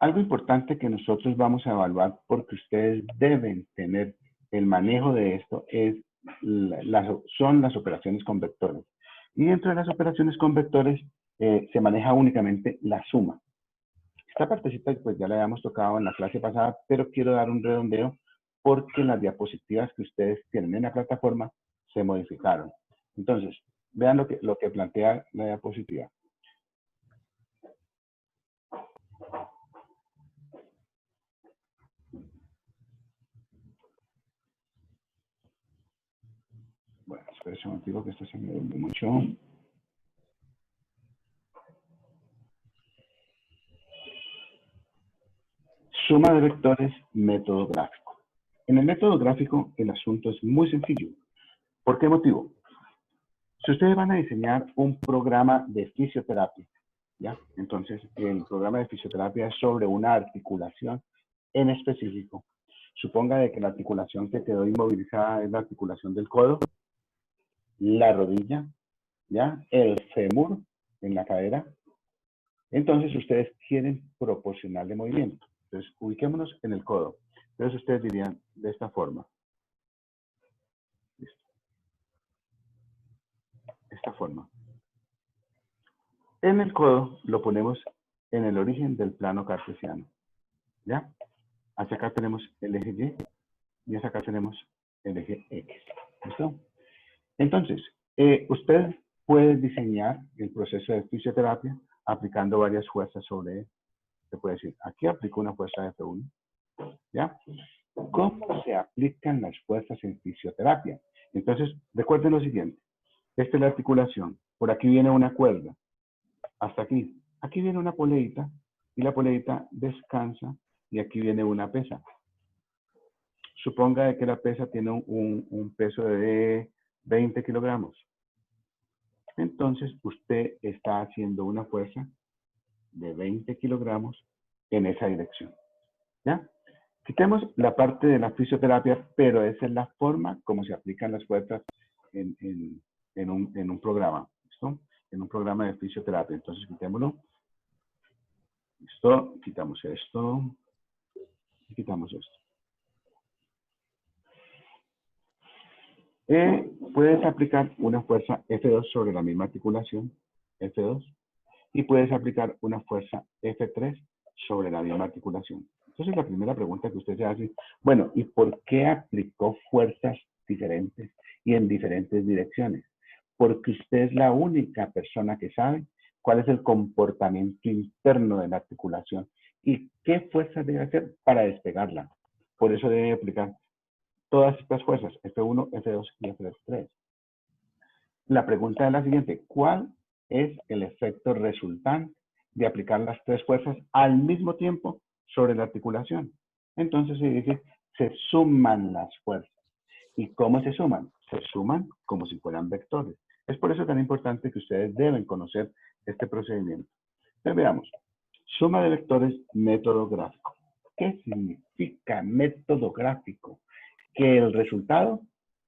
Algo importante que nosotros vamos a evaluar, porque ustedes deben tener el manejo de esto, son las operaciones con vectores. Y dentro de las operaciones con vectores se maneja únicamente la suma. Esta partecita pues ya la habíamos tocado en la clase pasada, pero quiero dar un redondeo porque las diapositivas que ustedes tienen en la plataforma se modificaron. Entonces, vean lo que plantea la diapositiva. Bueno, espera un motivo que esto se me duerme mucho. Suma de vectores, método gráfico. En el método gráfico el asunto es muy sencillo. ¿Por qué motivo? Si ustedes van a diseñar un programa de fisioterapia, ¿ya? Entonces, el programa de fisioterapia es sobre una articulación en específico. Suponga de que la articulación que quedó inmovilizada es la articulación del codo, la rodilla, ¿ya? El fémur en la cadera. Entonces, ustedes quieren proporcionarle movimiento. Entonces, ubiquémonos en el codo. Entonces, ustedes dirían de esta forma. Listo. Esta forma. En el codo lo ponemos en el origen del plano cartesiano. ¿Ya? Hacia acá tenemos el eje Y hacia acá tenemos el eje X. ¿Listo? Entonces, usted puede diseñar el proceso de fisioterapia aplicando varias fuerzas sobre él. Se puede decir, aquí aplico una fuerza F1. ¿Ya? ¿Cómo se aplican las fuerzas en fisioterapia? Entonces, recuerden lo siguiente. Esta es la articulación. Por aquí viene una cuerda. Hasta aquí. Aquí viene una poleita y la poleita descansa y aquí viene una pesa. Suponga que la pesa tiene un peso de 20 kilogramos. Entonces, usted está haciendo una fuerza de 20 kilogramos en esa dirección. ¿Ya? Quitemos la parte de la fisioterapia, pero esa es la forma como se aplican las fuerzas en un programa. ¿Listo? En un programa de fisioterapia. Entonces, quitémoslo. Listo. Quitamos esto. Y quitamos esto. Puedes aplicar una fuerza F2 sobre la misma articulación, F2, y puedes aplicar una fuerza F3 sobre la misma articulación. Entonces la primera pregunta que usted se hace, bueno, ¿y por qué aplicó fuerzas diferentes y en diferentes direcciones? Porque usted es la única persona que sabe cuál es el comportamiento interno de la articulación y qué fuerzas debe hacer para despegarla. Por eso debe aplicar todas estas fuerzas, F1, F2 y F3. La pregunta es la siguiente, ¿cuál es el efecto resultante de aplicar las tres fuerzas al mismo tiempo sobre la articulación? Entonces se dice, se suman las fuerzas. ¿Y cómo se suman? Se suman como si fueran vectores. Es por eso tan importante que ustedes deben conocer este procedimiento. Entonces veamos, suma de vectores, método gráfico. ¿Qué significa método gráfico? Que el resultado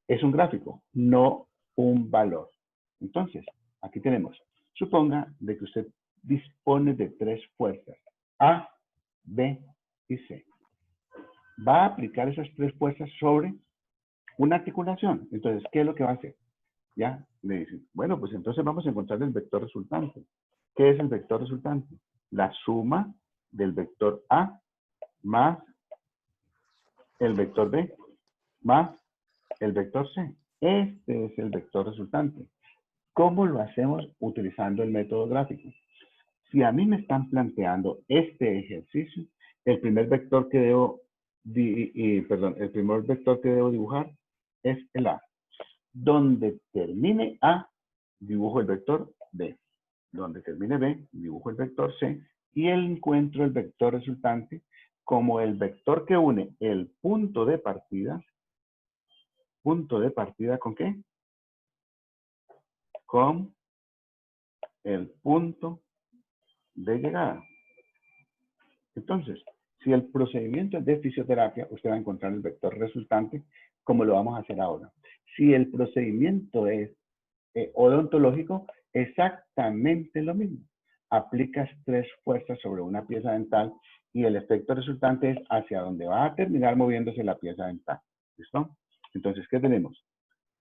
es un gráfico, no un valor. Entonces, aquí tenemos, suponga de que usted dispone de tres fuerzas, A, B y C. Va a aplicar esas tres fuerzas sobre una articulación. Entonces, ¿qué es lo que va a hacer? Ya, le dicen, bueno, pues entonces vamos a encontrar el vector resultante. ¿Qué es el vector resultante? La suma del vector A más el vector B más el vector C. Este es el vector resultante. ¿Cómo lo hacemos utilizando el método gráfico? Si a mí me están planteando este ejercicio, el primer vector que debo, dibujar es el A. Donde termine A, dibujo el vector B. Donde termine B, dibujo el vector C. Y encuentro el vector resultante como el vector que une el punto de partida. ¿Punto de partida con qué? Con el punto de llegada. Entonces, si el procedimiento es de fisioterapia, usted va a encontrar el vector resultante como lo vamos a hacer ahora. Si el procedimiento es odontológico, exactamente lo mismo. Aplicas tres fuerzas sobre una pieza dental y el efecto resultante es hacia donde va a terminar moviéndose la pieza dentada. ¿Listo? Entonces, ¿qué tenemos?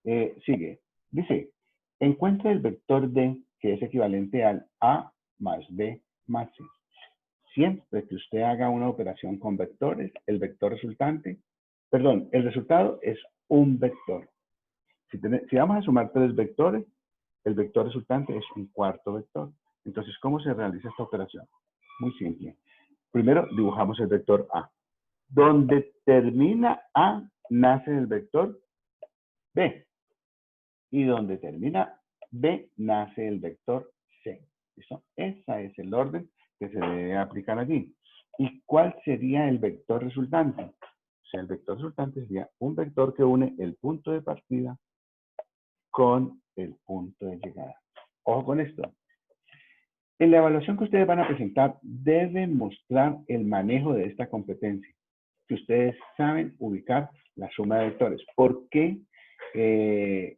Sigue. Dice, encuentre el vector D que es equivalente al A más B más C. Siempre que usted haga una operación con vectores, el vector resultante, perdón, el resultado es un vector. Si vamos a sumar 3 vectores, el vector resultante es un cuarto vector. Entonces, ¿cómo se realiza esta operación? Muy simple. Primero, dibujamos el vector A. Donde termina A, nace el vector B. Y donde termina B, nace el vector C. ¿Listo? Ese es el orden que se debe aplicar allí. ¿Y cuál sería el vector resultante? O sea, el vector resultante sería un vector que une el punto de partida con el punto de llegada. Ojo con esto. En la evaluación que ustedes van a presentar, deben mostrar el manejo de esta competencia, que ustedes saben ubicar la suma de vectores. ¿Por qué?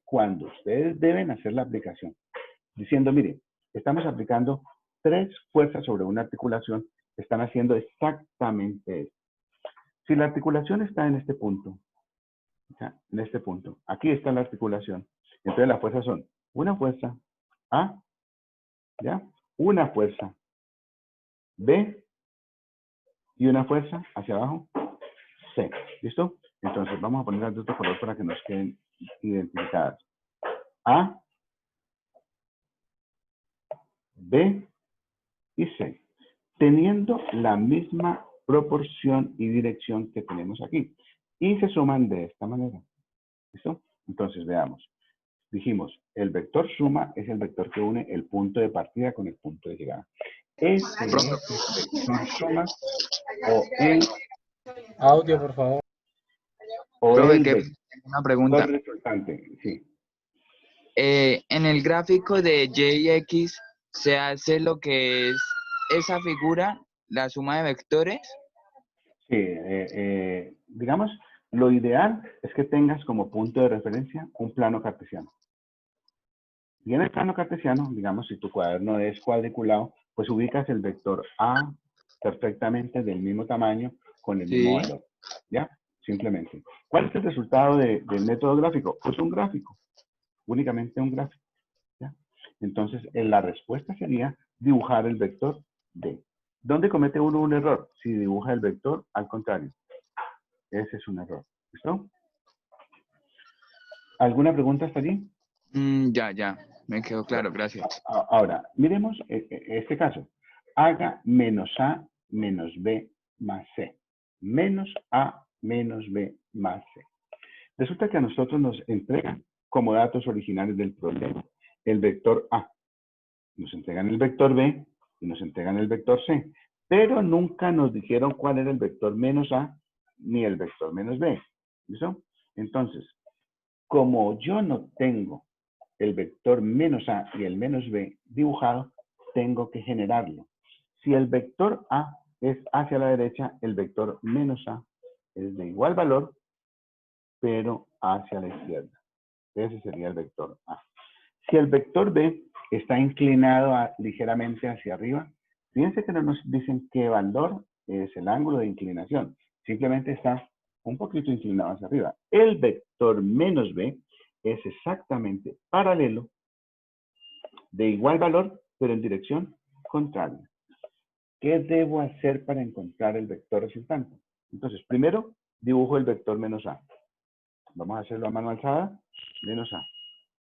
Cuando ustedes deben hacer la aplicación, diciendo, miren, estamos aplicando 3 fuerzas sobre una articulación, están haciendo exactamente esto. Si la articulación está en este punto, en este punto, aquí está la articulación, entonces las fuerzas son una fuerza A, ¿ya? Una fuerza B y una fuerza hacia abajo C. ¿Listo? Entonces vamos a poner las de otro color para que nos queden identificadas. A, B y C. Teniendo la misma proporción y dirección que tenemos aquí. Y se suman de esta manera. ¿Listo? Entonces veamos. Dijimos, el vector suma es el vector que une el punto de partida con el punto de llegada. Ese es el vector suma Audio, por favor. o Profe, el que vector una pregunta. resultante. Sí. En el gráfico de Y y X se hace lo que es esa figura, la suma de vectores. Sí, digamos, lo ideal es que tengas como punto de referencia un plano cartesiano. Y en el plano cartesiano, digamos, si tu cuaderno es cuadriculado, pues ubicas el vector A perfectamente del mismo tamaño con el mismo valor. ¿Ya? Simplemente. ¿Cuál es el resultado del método gráfico? Pues un gráfico. Únicamente un gráfico. ¿Ya? Entonces, la respuesta sería dibujar el vector D. ¿Dónde comete uno un error? Si dibuja el vector al contrario. Ese es un error. ¿Listo? ¿Alguna pregunta hasta allí? Ya, me quedó claro, gracias. Ahora, miremos este caso. Haga menos A menos B más C. Menos A menos B más C. Resulta que a nosotros nos entregan como datos originales del problema el vector A. Nos entregan el vector B y nos entregan el vector C. Pero nunca nos dijeron cuál era el vector menos A ni el vector menos B. ¿Listo? Entonces, como yo no tengo el vector menos A y el menos B dibujado, tengo que generarlo. Si el vector A es hacia la derecha, el vector menos A es de igual valor, pero hacia la izquierda. Ese sería el vector A. Si el vector B está inclinado ligeramente hacia arriba, fíjense que no nos dicen qué valor es el ángulo de inclinación. Simplemente está un poquito inclinado hacia arriba. El vector menos B es exactamente paralelo, de igual valor, pero en dirección contraria. ¿Qué debo hacer para encontrar el vector resultante? Entonces, primero, dibujo el vector menos A. Vamos a hacerlo a mano alzada, menos A.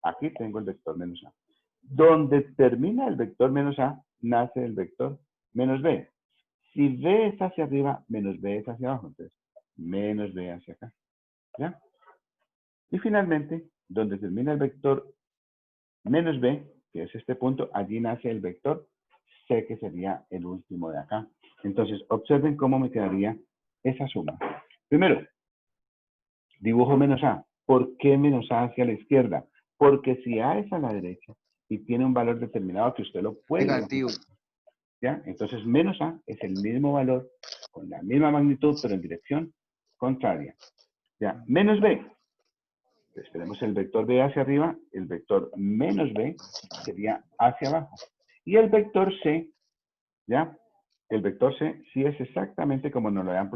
Aquí tengo el vector menos A. Donde termina el vector menos A, nace el vector menos B. Si B es hacia arriba, menos B es hacia abajo. Entonces, menos B hacia acá. ¿Ya? Y finalmente, donde termina el vector menos B, que es este punto, allí nace el vector C, que sería el último de acá. Entonces, observen cómo me quedaría esa suma. Primero, dibujo menos A. ¿Por qué menos A hacia la izquierda? Porque si A es a la derecha y tiene un valor determinado que usted lo puede Negativo. imaginar, ¿ya? Entonces, menos A es el mismo valor, con la misma magnitud, pero en dirección contraria. ¿Ya? Menos B. Entonces, tenemos el vector B hacia arriba, el vector menos B sería hacia abajo. Y el vector C, ¿ya? El vector C sí es exactamente como nos lo habían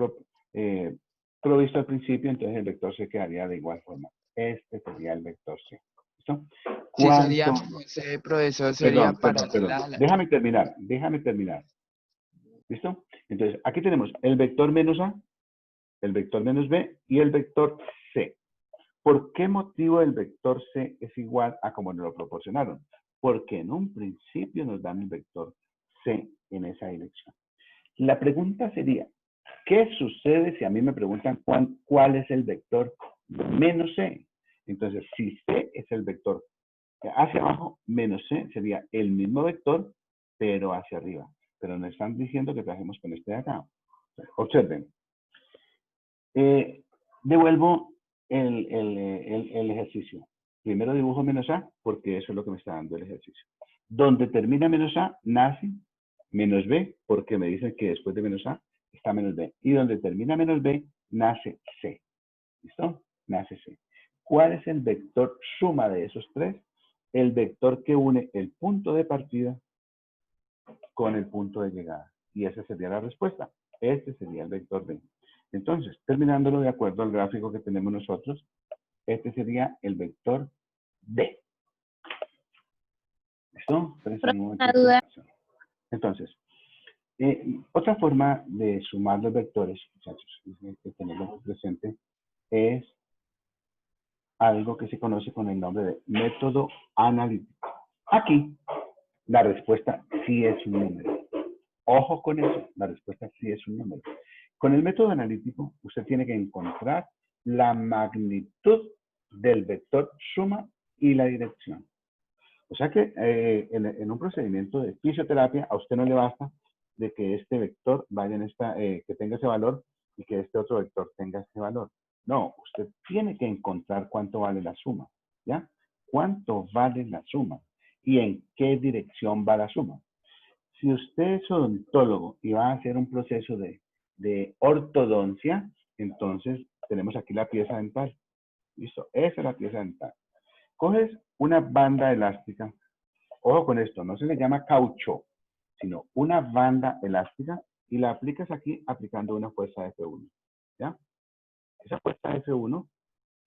provisto al principio, entonces el vector C quedaría de igual forma. Este sería el vector C. ¿Listo? Si sería ¿Cuánto? menos C, profesor, sería Perdón, perdón, perdón. paralela a la... Déjame terminar. ¿Listo? Entonces, aquí tenemos el vector menos A, el vector menos B y el vector C. ¿Por qué motivo el vector C es igual a como nos lo proporcionaron? Porque en un principio nos dan el vector C en esa dirección. La pregunta sería, ¿qué sucede si a mí me preguntan cuál es el vector menos C? Entonces, si C es el vector hacia abajo, menos C sería el mismo vector, pero hacia arriba. Pero nos están diciendo que trabajemos con este de acá. Observen. Devuelvo el ejercicio. Primero dibujo menos A, porque eso es lo que me está dando el ejercicio. Donde termina menos A, nace menos B, porque me dicen que después de menos A está menos B. Y donde termina menos B, nace C. ¿Listo? Nace C. ¿Cuál es el vector suma de esos tres? El vector que une el punto de partida con el punto de llegada. Y esa sería la respuesta. Este sería el vector B. Entonces, terminándolo de acuerdo al gráfico que tenemos nosotros, este sería el vector D. ¿Listo? Una duda. Entonces, otra forma de sumar los vectores, muchachos, que tenerlo presente, es algo que se conoce con el nombre de método analítico. Aquí, la respuesta sí es un número. Ojo con eso, la respuesta sí es un número. Con el método analítico, usted tiene que encontrar la magnitud del vector suma y la dirección. O sea que en un procedimiento de fisioterapia, a usted no le basta de que este vector vaya en que tenga ese valor y que este otro vector tenga ese valor. No, usted tiene que encontrar cuánto vale la suma, ¿ya? ¿Cuánto vale la suma? ¿Y en qué dirección va la suma? Si usted es odontólogo y va a hacer un proceso de ortodoncia, entonces tenemos aquí la pieza dental. Listo, esa es la pieza dental. Coges una banda elástica. Ojo con esto, no se le llama caucho, sino una banda elástica y la aplicas aquí aplicando una fuerza F1. ¿Ya? Esa fuerza F1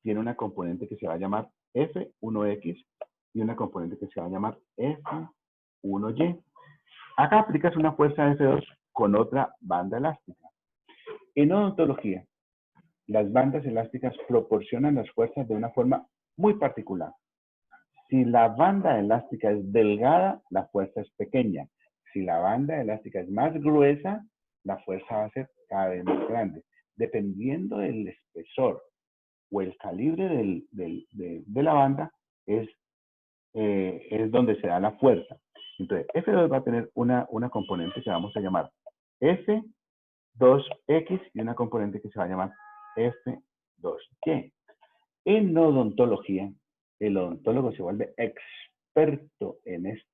tiene una componente que se va a llamar F1X y una componente que se va a llamar F1Y. Acá aplicas una fuerza F2 con otra banda elástica. En odontología, las bandas elásticas proporcionan las fuerzas de una forma muy particular. Si la banda elástica es delgada, la fuerza es pequeña. Si la banda elástica es más gruesa, la fuerza va a ser cada vez más grande. Dependiendo del espesor o el calibre de la banda, es donde se da la fuerza. Entonces, F2 va a tener una componente que vamos a llamar F2X y una componente que se va a llamar F2Y. En odontología, el odontólogo se vuelve experto en esto.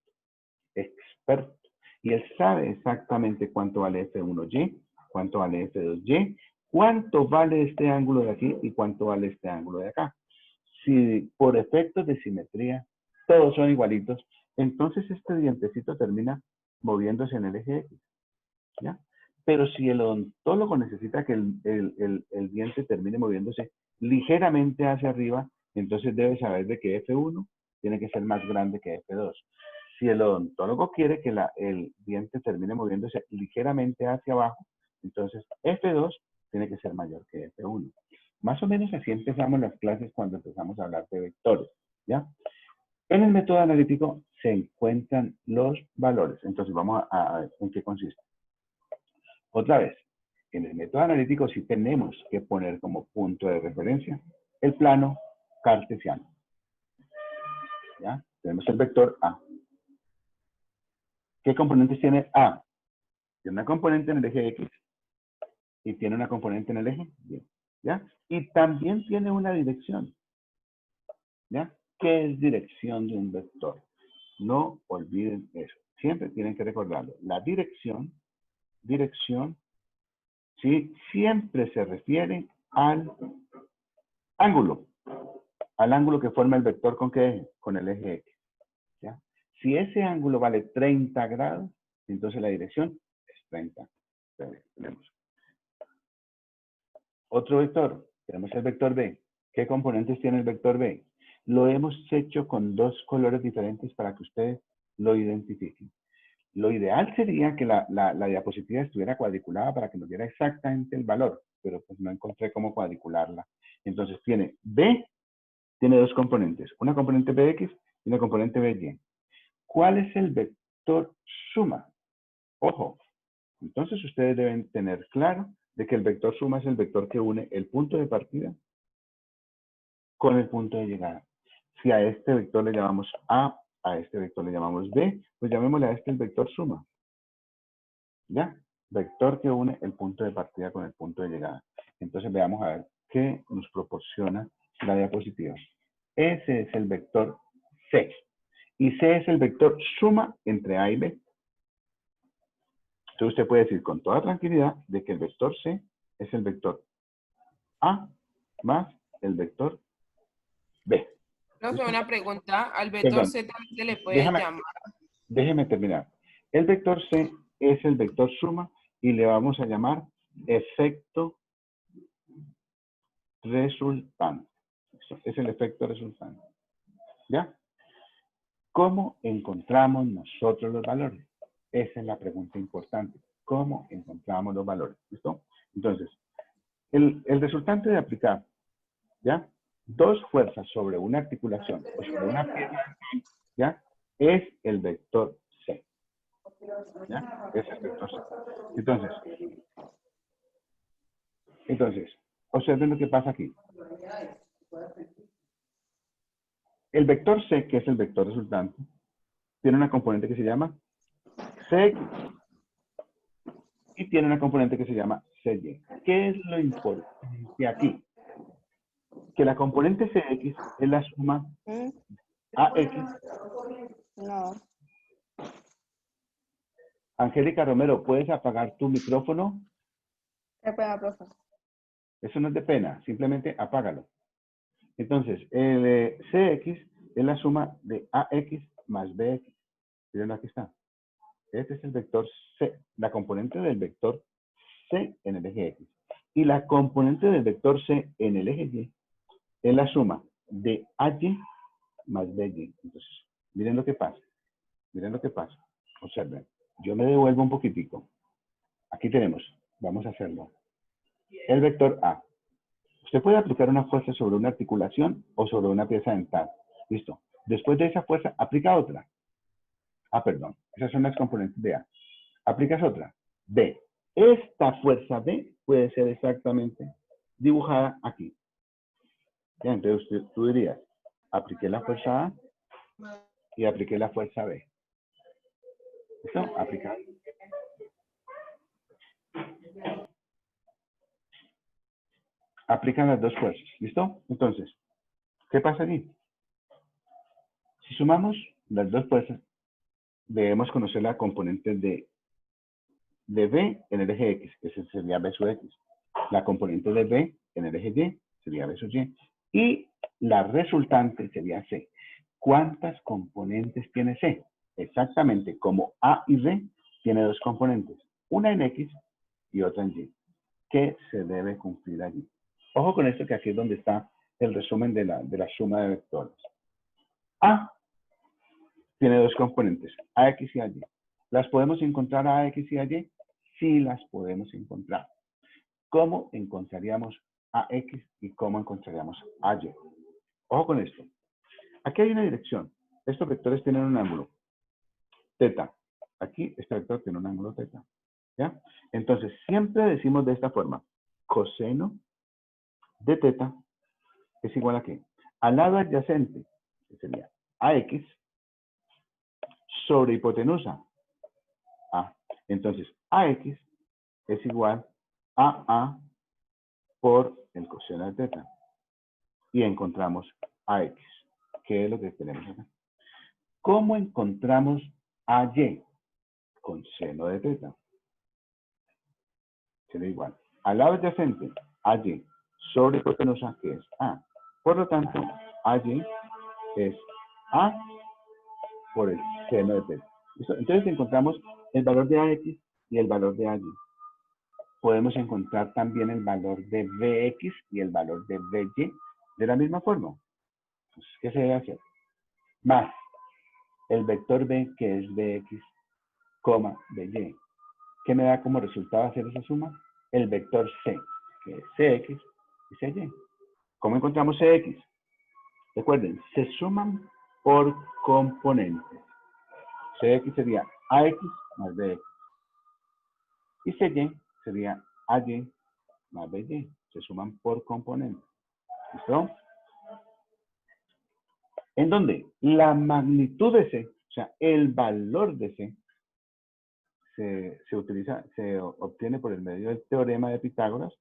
Experto. Y él sabe exactamente cuánto vale F1Y, cuánto vale F2Y, cuánto vale este ángulo de aquí y cuánto vale este ángulo de acá. Si por efectos de simetría todos son igualitos, entonces este dientecito termina moviéndose en el eje X. ¿Ya? Pero si el odontólogo necesita que el diente termine moviéndose ligeramente hacia arriba, entonces debe saber de que F1 tiene que ser más grande que F2. Si el odontólogo quiere que el diente termine moviéndose ligeramente hacia abajo, entonces F2 tiene que ser mayor que F1. Más o menos así empezamos las clases cuando empezamos a hablar de vectores, ¿ya? En el método analítico se encuentran los valores. Entonces vamos a ver en qué consiste. Otra vez, en el método analítico sí tenemos que poner como punto de referencia el plano cartesiano. ¿Ya? Tenemos el vector A. ¿Qué componentes tiene A? Tiene una componente en el eje X y tiene una componente en el eje Y. ¿Ya? Y también tiene una dirección. ¿Ya? ¿Qué es dirección de un vector? No olviden eso. Siempre tienen que recordarlo. La dirección, ¿sí? Siempre se refiere al ángulo que forma el vector con qué eje, con el eje X. ¿Ya? Si ese ángulo vale 30 grados, entonces la dirección es 30. Tenemos otro vector. Tenemos el vector B. ¿Qué componentes tiene el vector B? Lo hemos hecho con dos colores diferentes para que ustedes lo identifiquen. Lo ideal sería que la diapositiva estuviera cuadriculada para que nos diera exactamente el valor, pero pues no encontré cómo cuadricularla. Entonces tiene B, tiene dos componentes, una componente BX y una componente BY. ¿Cuál es el vector suma? Ojo, entonces ustedes deben tener claro de que el vector suma es el vector que une el punto de partida con el punto de llegada. Si a este vector le llamamos A este vector le llamamos B, pues llamémosle a este el vector suma. ¿Ya? Vector que une el punto de partida con el punto de llegada. Entonces veamos a ver qué nos proporciona la diapositiva. Ese es el vector C. Y C es el vector suma entre A y B. Entonces usted puede decir con toda tranquilidad de que el vector C es el vector A más el vector B. Profe, una pregunta. Al vector Perdón, C también se le puede llamar. déjeme terminar. El vector C es el vector suma y le vamos a llamar efecto resultante. Es el efecto resultante. ¿Ya? ¿Cómo encontramos nosotros los valores? Esa es la pregunta importante. ¿Cómo encontramos los valores? ¿Listo? Entonces, el resultante de aplicar, ¿ya? Dos fuerzas sobre una articulación o sobre una pieza, ¿ya? Es el vector C. ¿Ya? Es el vector C. Entonces, observen lo que pasa aquí. El vector C, que es el vector resultante, tiene una componente que se llama CX y tiene una componente que se llama CY. ¿Qué es lo importante aquí? Que la componente CX es la suma AX. No. Angélica Romero, ¿puedes apagar tu micrófono? Qué pena, profe. Eso no es de pena, simplemente apágalo. Entonces, el CX es la suma de AX más BX. Miren, aquí está. Este es el vector C, la componente del vector C en el eje X. Y la componente del vector C en el eje Y es la suma de AY más BY. Entonces, miren lo que pasa. Miren lo que pasa. Observen. Yo me devuelvo un poquitico. Aquí tenemos, vamos a hacerlo. El vector A. Usted puede aplicar una fuerza sobre una articulación o sobre una pieza dental. Listo. Después de esa fuerza, aplica otra. Perdón. Esas son las componentes de A. Aplicas otra. B. Esta fuerza B puede ser exactamente dibujada aquí. Ya, entonces tú dirías, apliqué la fuerza A y apliqué la fuerza B. ¿Listo? Aplicar. Aplican las dos fuerzas. ¿Listo? Entonces, ¿qué pasa aquí? Si sumamos las dos fuerzas, debemos conocer la componente de B en el eje X, que sería B sub X. La componente de B en el eje Y sería B sub Y. Y la resultante sería C. ¿Cuántas componentes tiene C? Exactamente como A y B tiene dos componentes. Una en X y otra en Y. ¿Qué se debe cumplir allí? Ojo con esto, que aquí es donde está el resumen de la suma de vectores. A tiene dos componentes, AX y AY. ¿Las podemos encontrar a AX y AY? Sí las podemos encontrar. ¿Cómo encontraríamos AX y cómo encontraríamos AY? Ojo con esto. Aquí hay una dirección. Estos vectores tienen un ángulo teta. Aquí este vector tiene un ángulo teta. ¿Ya? Entonces, siempre decimos de esta forma. Coseno de teta es igual a ¿qué? Al lado adyacente, que sería AX, sobre hipotenusa A. Entonces, AX es igual a A por el coseno de teta. Y encontramos AX, que es lo que tenemos acá. ¿Cómo encontramos AY? Con seno de teta. Será igual. Al lado adyacente, AY sobre hipotenusa, que es A. Por lo tanto, AY es A por el seno de teta. ¿Listo? Entonces encontramos el valor de AX y el valor de AY. Podemos encontrar también el valor de BX y el valor de BY de la misma forma. Entonces, ¿qué se debe hacer? Más el vector B, que es BX, coma BY. ¿Qué me da como resultado hacer esa suma? El vector C, que es CX y CY. ¿Cómo encontramos CX? Recuerden, se suman por componentes. CX sería AX más BX. Y CY sería AY más BY. Se suman por componentes. ¿Listo? ¿En dónde? La magnitud de C, o sea, el valor de C, se obtiene por el medio del teorema de Pitágoras,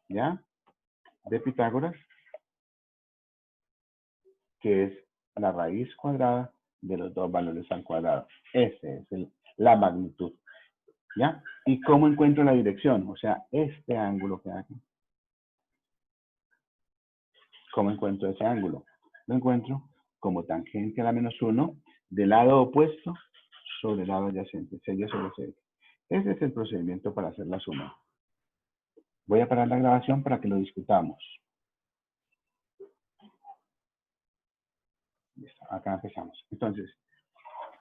¿ya? De Pitágoras, que es la raíz cuadrada de los dos valores al cuadrado. Ese es la magnitud, ¿ya? ¿Y cómo encuentro la dirección? O sea, este ángulo que hay aquí. ¿Cómo encuentro ese ángulo? Lo encuentro como tangente a la menos 1 del lado opuesto sobre el lado adyacente, CY sobre CX. Ese es el procedimiento para hacer la suma. Voy a parar la grabación para que lo discutamos. Listo, acá empezamos. Entonces,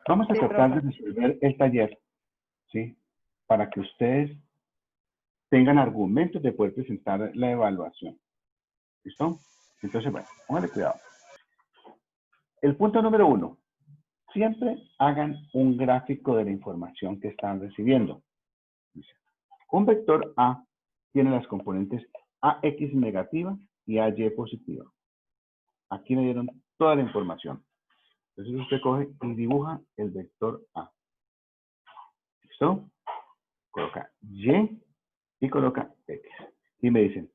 vamos a Sí, tratar de profe. resolver el taller, ¿sí? Para que ustedes tengan argumentos de poder presentar la evaluación. ¿Listo? Entonces, bueno, pónganle cuidado. El punto número 1. Siempre hagan un gráfico de la información que están recibiendo. Un vector A tiene las componentes AX negativa y AY positiva. Aquí me dieron toda la información. Entonces usted coge y dibuja el vector A. ¿Listo? Coloca Y y coloca X. Y me dicen,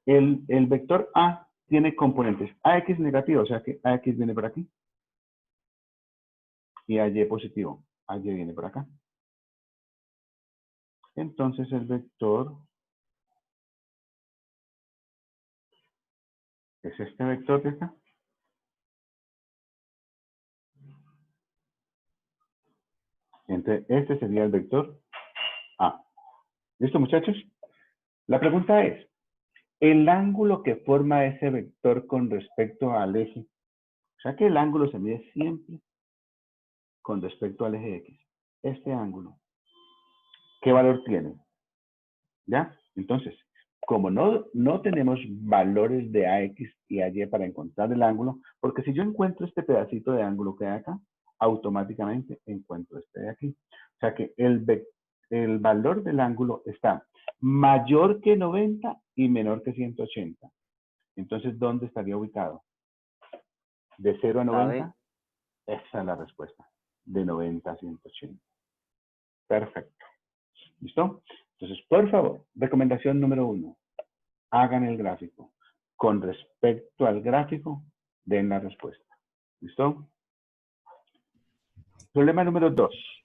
el vector A tiene componentes AX negativo, o sea que AX viene por aquí. Y AY positivo, AY viene por acá. Entonces el vector es este vector de acá. Entonces este sería el vector A. ¿Listo, muchachos? La pregunta es, el ángulo que forma ese vector con respecto al eje, o sea que el ángulo se mide siempre con respecto al eje X. Este ángulo, ¿qué valor tiene? ¿Ya? Entonces, como no tenemos valores de AX y AY para encontrar el ángulo, porque si yo encuentro este pedacito de ángulo que hay acá, automáticamente encuentro este de aquí. O sea que el valor del ángulo está mayor que 90 y menor que 180. Entonces, ¿dónde estaría ubicado? De 0 a 90, esa es la respuesta. De 90 a 180. Perfecto. ¿Listo? Entonces, por favor, recomendación número 1. Hagan el gráfico. Con respecto al gráfico, den la respuesta. ¿Listo? Problema número 2.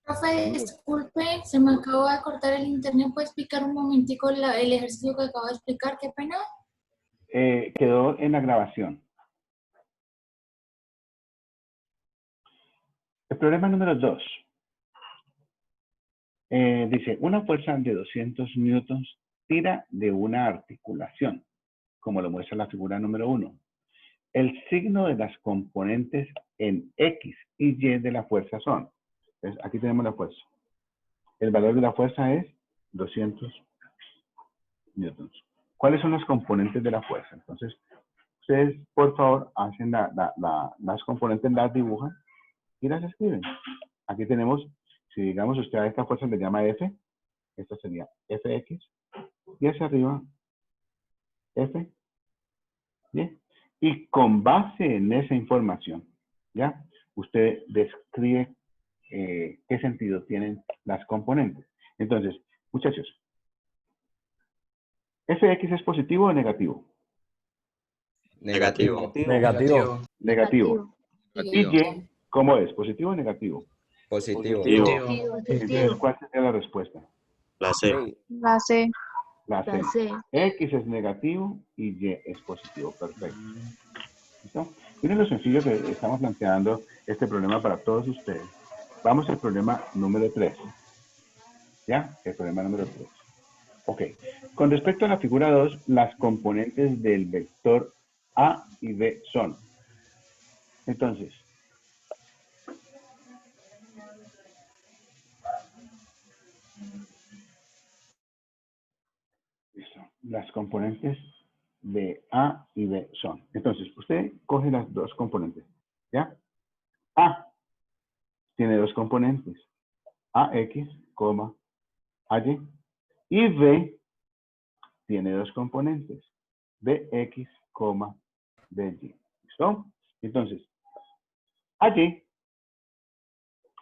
Profe, disculpe, se me acabó de cortar el internet. ¿Puede explicar un momentico el ejercicio que acabo de explicar? Qué pena. Quedó en la grabación. El problema número 2. Dice, una fuerza de 200 newtons tira de una articulación, como lo muestra la figura número 1. El signo de las componentes en X y Y de la fuerza son. Entonces, aquí tenemos la fuerza. El valor de la fuerza es 200 newtons. ¿Cuáles son los componentes de la fuerza? Entonces, ustedes, por favor, hacen las componentes, las dibujan y las escriben. Aquí tenemos, si digamos usted a esta fuerza le llama F, esta sería Fx, y hacia arriba, F, ¿bien? Y con base en esa información, ¿ya? Usted describe qué sentido tienen las componentes. Entonces, muchachos, ¿Fx es positivo o negativo? Negativo. Negativo. Negativo. ¿Y Y cómo es? ¿Positivo o negativo? Positivo. Entonces, ¿cuál sería la respuesta? La C. La C. La C. X es negativo y Y es positivo. Perfecto. ¿Listo? Miren lo sencillo que estamos planteando este problema para todos ustedes. Vamos al problema número 3. ¿Ya? El problema número 3. Ok. Con respecto a la figura 2, las componentes del vector A y B son. Entonces, listo. Las componentes de A y B son. Entonces, usted coge las dos componentes. ¿Ya? A tiene dos componentes. AX, AY. Y B tiene dos componentes. BX, BY. ¿Listo? Entonces, AY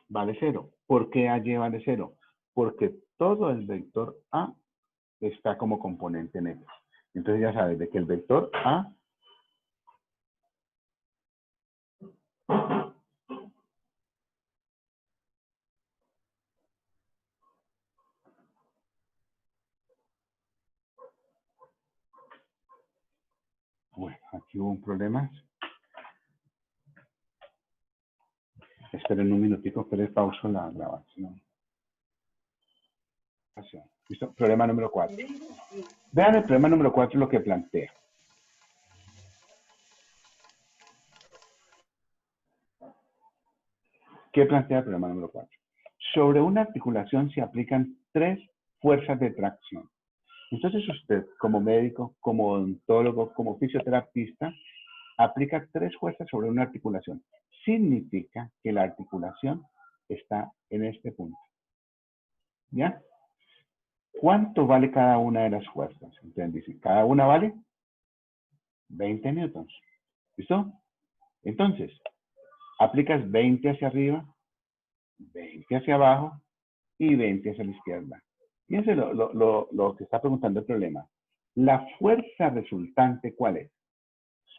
vale 0. ¿Por qué AY vale 0? Porque todo el vector A está como componente en X. Entonces ya sabes de que el vector A bueno, aquí hubo un problema. Esperen un minutico que les pauso la grabación. ¿Listo? Problema número 4. Vean el problema número 4 lo que plantea. ¿Qué plantea el problema número 4? Sobre una articulación se aplican 3 fuerzas de tracción. Entonces usted, como médico, como odontólogo, como fisioterapeuta, aplica 3 fuerzas sobre una articulación. Significa que la articulación está en este punto. ¿Ya? ¿Cuánto vale cada una de las fuerzas? Entonces dice, cada una vale 20 newtons. ¿Listo? Entonces, aplicas 20 hacia arriba, 20 hacia abajo y 20 hacia la izquierda. Fíjense lo que está preguntando el problema. La fuerza resultante, ¿cuál es?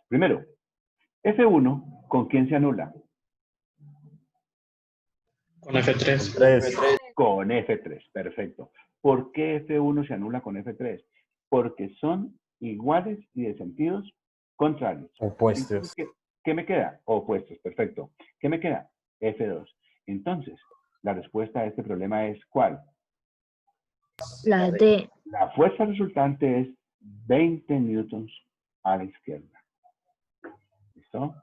Primero, F1, ¿con quién se anula? Con F3. Con F3, perfecto. ¿Por qué F1 se anula con F3? Porque son iguales y de sentidos contrarios. Opuestos. ¿Qué me queda? Opuestos, perfecto. ¿Qué me queda? F2. Entonces, la respuesta a este problema es ¿cuál? La D. La fuerza resultante es 20 newtons a la izquierda. ¿Listo?